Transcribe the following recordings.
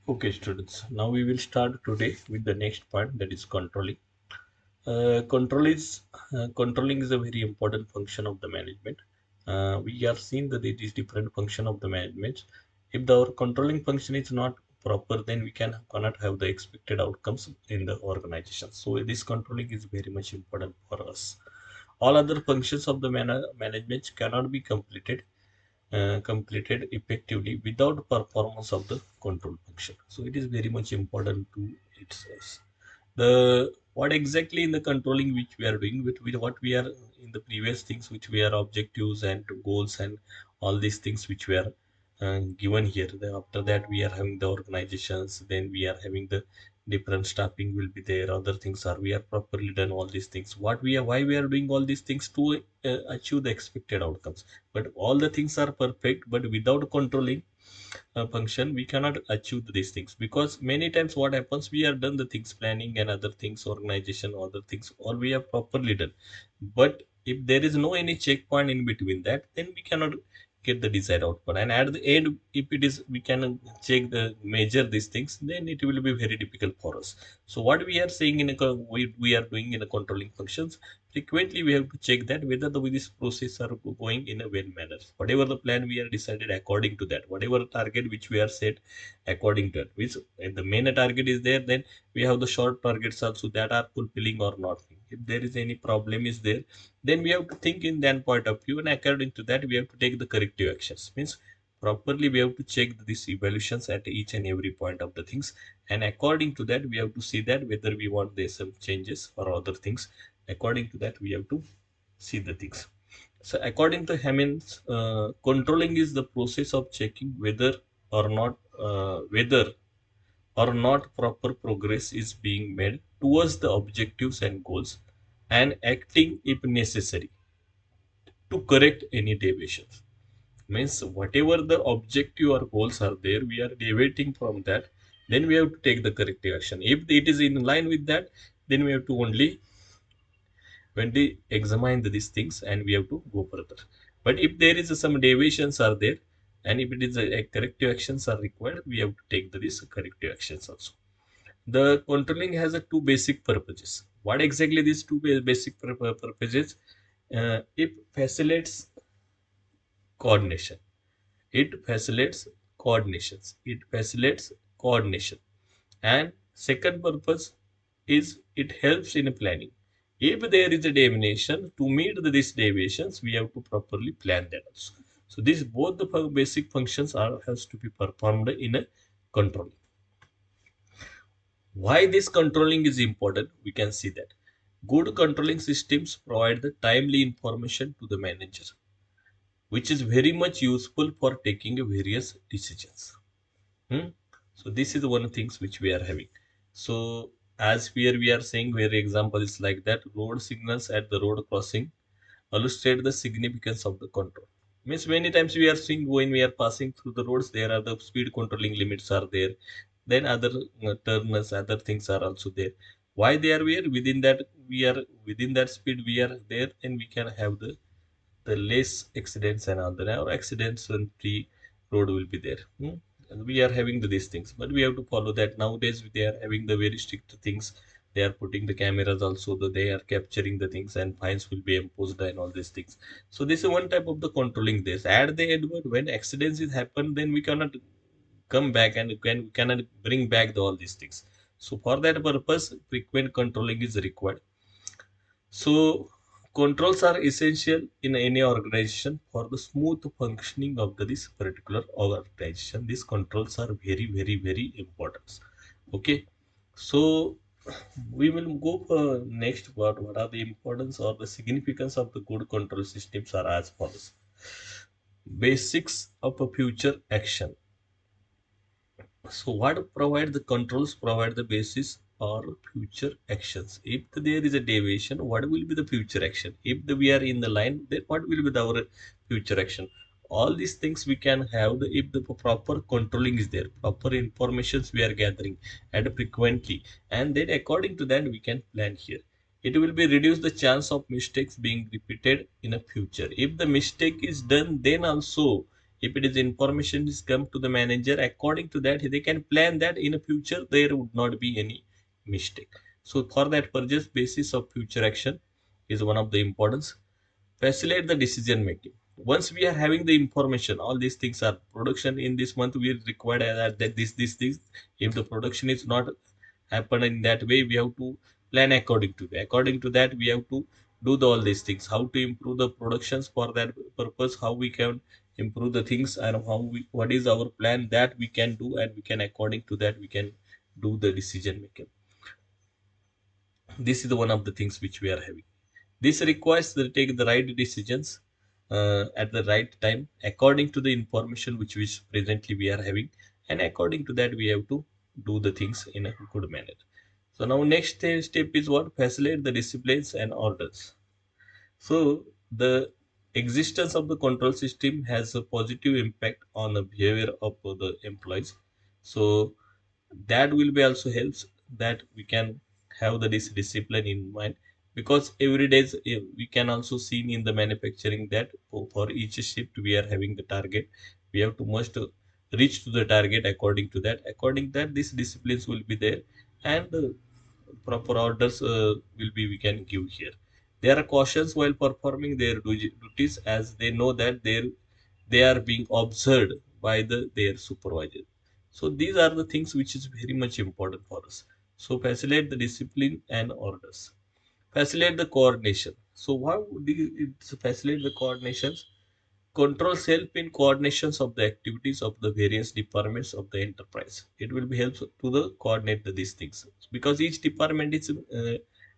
Okay, students. Now we will start today with the next part, that is controlling. Controlling is a very important function of the management. We have seen that it is different function of the management. If our controlling function is not proper, then we cannot have the expected outcomes in the organization. So this controlling is very much important for us. All other functions of the management cannot be completed effectively without performance of the control function. So it is very much important to its the what exactly in the controlling which we are doing with what we are in the previous things which we are objectives and goals and all these things which we are given here. Then after that we are having the organizations, then we are having the different staffing will be there, other things are we are properly done all these things, what we are why we are doing all these things to achieve the expected outcomes. But all the things are perfect, but without controlling function we cannot achieve these things, because many times what happens, we have done the things planning and other things, organization, other things all we have properly done, but if there is no any checkpoint in between that, then we cannot get the desired output. And at the end, if it is we can check the measure these things, then it will be very difficult for us. So what we are saying in we are doing in a controlling functions, frequently we have to check that whether this process are going in a well manner, whatever the plan we are decided according to that, whatever target which we are set according to it, which if the main target is there, then we have the short targets also that are fulfilling or not. If there is any problem is there, then we have to think in that point of view, and according to that we have to take the corrective actions. Means properly we have to check these evaluations at each and every point of the things, and according to that we have to see that whether we want there some changes or other things. According to that we have to see the things. So according to Hammonds, controlling is the process of checking or not whether or not proper progress is being made towards the objectives and goals, and acting if necessary to correct any deviations. Means whatever the objective or goals are there, we are deviating from that, then we have to take the corrective action. If it is in line with that, then we have to only when we examine these things and we have to go further. But if there is some deviations are there, and if it is a corrective actions are required, we have to take these corrective actions also. The controlling has a two basic purposes. What exactly these two basic purposes? It facilitates coordination. It facilitates coordinations. It facilitates coordination. And second purpose is it helps in planning. If there is a deviation, to meet these deviations, we have to properly plan that also. So these both the basic functions are has to be performed in a control. Why this controlling is important? We can see that good controlling systems provide the timely information to the manager, which is very much useful for taking various decisions. Hmm? So this is one of the things which we are having. So as we are saying, where example is like that, road signals at the road crossing illustrate the significance of the control. Means many times we are seeing when we are passing through the roads, there are the speed controlling limits are there. Then other turners, other things are also there. Why they are there? Within that we are within that speed we are there, and we can have the less accidents and other or accidents and free road will be there. And we are having these things, but we have to follow that. Nowadays they are having the very strict things. They are putting the cameras also, that they are capturing the things and fines will be imposed and all these things. So this is one type of the controlling this. At the end, when accidents is happen, then we cannot come back and cannot bring back all these things. So for that purpose, frequent controlling is required. So controls are essential in any organization for the smooth functioning of this particular organization. These controls are very important. Okay, so we will go for next part. What are the importance or the significance of the good control systems are as follows. Basics of a future action. So what provide the controls provide the basis or future actions. If there is a deviation, what will be the future action? If we are in the line, then what will be our future action? All these things we can have if the proper controlling is there, proper informations we are gathering and frequently, and then according to that we can plan here. It will be reduce the chance of mistakes being repeated in a future. If the mistake is done, then also If it is information is come to the manager, according to that they can plan that in the future there would not be any mistake. So for that purchase basis of future action is one of the importance. Facilitate the decision making. Once we are having the information, all these things are production in this month, we required that this. If the production is not happen in that way, we have to plan according to that. According to that, we have to do all these things. How to improve the productions for that purpose, how we can improve the things, and what is our plan that we can do, and we can according to that we can do the decision making. This is one of the things which we are having. This requires to take the right decisions at the right time according to the information which presently we are having, and according to that we have to do the things in a good manner. So now next step is what? Facilitate the disciplines and orders. So the existence of the control system has a positive impact on the behavior of the employees. So that will be also helps that we can have the this discipline in mind, because every day we can also see in the manufacturing that for each shift we are having the target. We have to must reach to the target. According that these disciplines will be there, and proper orders will be we can give here. There are cautions while performing their duties, as they know that they are being observed by their supervisor. So these are the things which is very much important for us. So facilitate the discipline and orders. Facilitate the coordination. So how do you facilitate the coordinations? Controls help in coordinations of the activities of the various departments of the enterprise. It will be helps to the coordinate these things, because each department is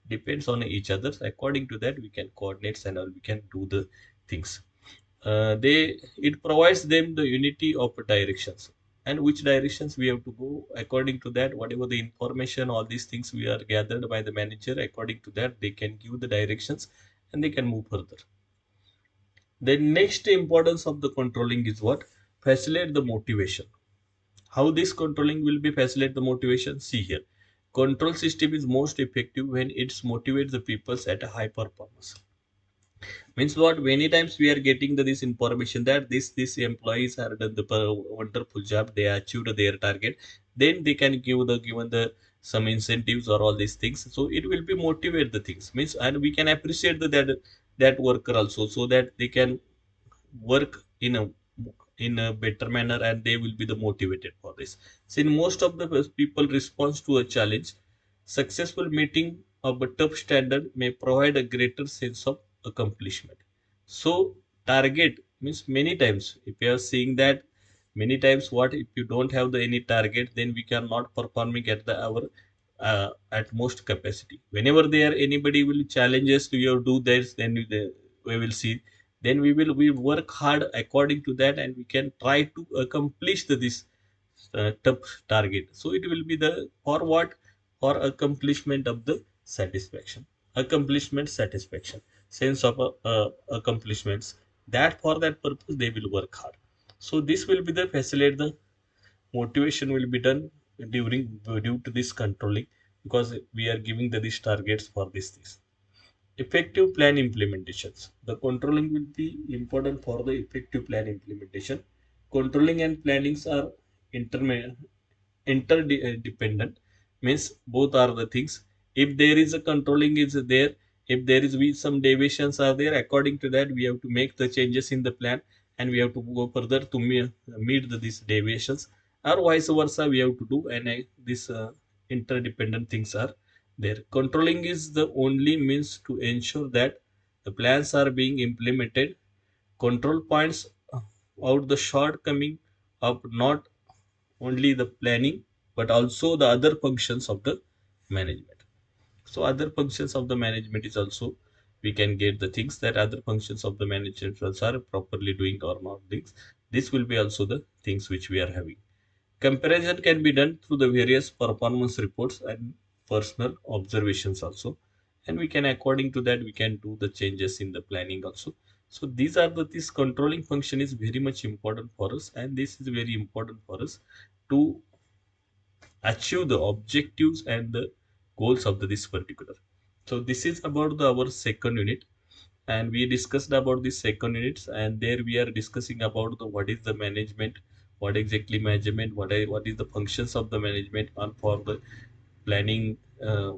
depends on each other. According to that, we can coordinate and we can do the things. They it provides them the unity of directions, and which directions we have to go. According to that, whatever the information, all these things we are gathered by the manager. According to that, they can give the directions and they can move further. The next importance of the controlling is what? Facilitate the motivation. How this controlling will be facilitate the motivation? See here. Control system is most effective when it motivates the people at a high performance. Means what? Many times we are getting this information that these employees are done the wonderful job, they achieved their target. Then they can give the given the some incentives or all these things. So it will be motivate the things. Means, and we can appreciate that worker also, so that they can work in a better manner, and they will be the motivated for this. Since most of the people response to a challenge, successful meeting of a tough standard may provide a greater sense of accomplishment. So target means many times if you are seeing that many times what if you don't have the any target, then we cannot performing at the our at most capacity. Whenever there anybody will challenges to you do this, then we will see, then we work hard according to that, and we can try to accomplish this tough target. So it will be the for what? For accomplishment of the satisfaction. Accomplishment, satisfaction, sense of accomplishments. That for that purpose they will work hard. So this will be the facilitate the motivation will be done during due to this controlling, because we are giving these targets for these things. Effective plan implementations. The controlling will be important for the effective plan implementation. Controlling and plannings are interdependent. Means both are the things. If there is a controlling is there, if there is some deviations are there, according to that we have to make the changes in the plan, and we have to go further to meet these deviations, or vice versa we have to do, and these interdependent things are there. Controlling is the only means to ensure that the plans are being implemented. Control points out the shortcoming of not only the planning but also the other functions of the management. So other functions of the management is also we can get the things that other functions of the management are properly doing or not things. This will be also the things which we are having. Comparison can be done through the various performance reports and personal observations also, and we can according to that we can do the changes in the planning also. So these are this controlling function is very much important for us, and this is very important for us to achieve the objectives and the goals of this particular. So this is about our second unit. and we discussed about the second units, and there we are discussing about the what is the management, what exactly management, what is the functions of the management, and for the planning,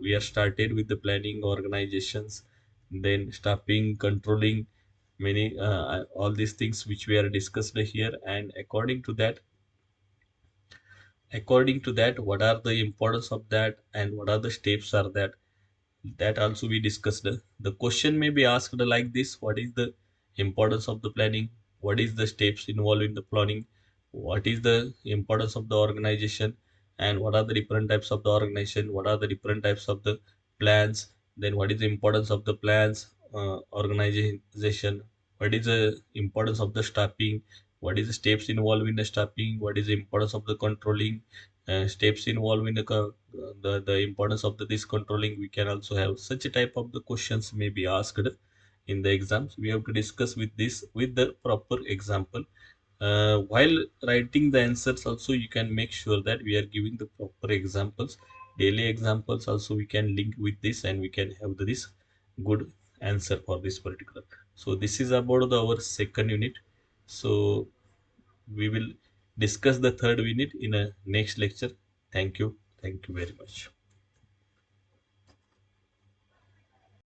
we are started with the planning organizations, then staffing, controlling, many all these things which we are discussed here. And according to that what are the importance of that and what are the steps are that also we discussed. The question may be asked like this: what is the importance of the planning? What is the steps involved in the planning? What is the importance of the organization? And what are the different types of the organization? What are the different types of the plans? Then what is the importance of the plans, organization? What is the importance of the staffing? What is the steps involved in the staffing? What is the importance of the controlling? Steps involved in the importance of this controlling. We can also have such a type of the questions may be asked in the exams. We have to discuss with this with the proper example. While writing the answers also, you can make sure that we are giving the proper examples, daily examples also we can link with this, and we can have this good answer for this particular. So this is about our second unit. So we will discuss the third unit in a next lecture. Thank you very much.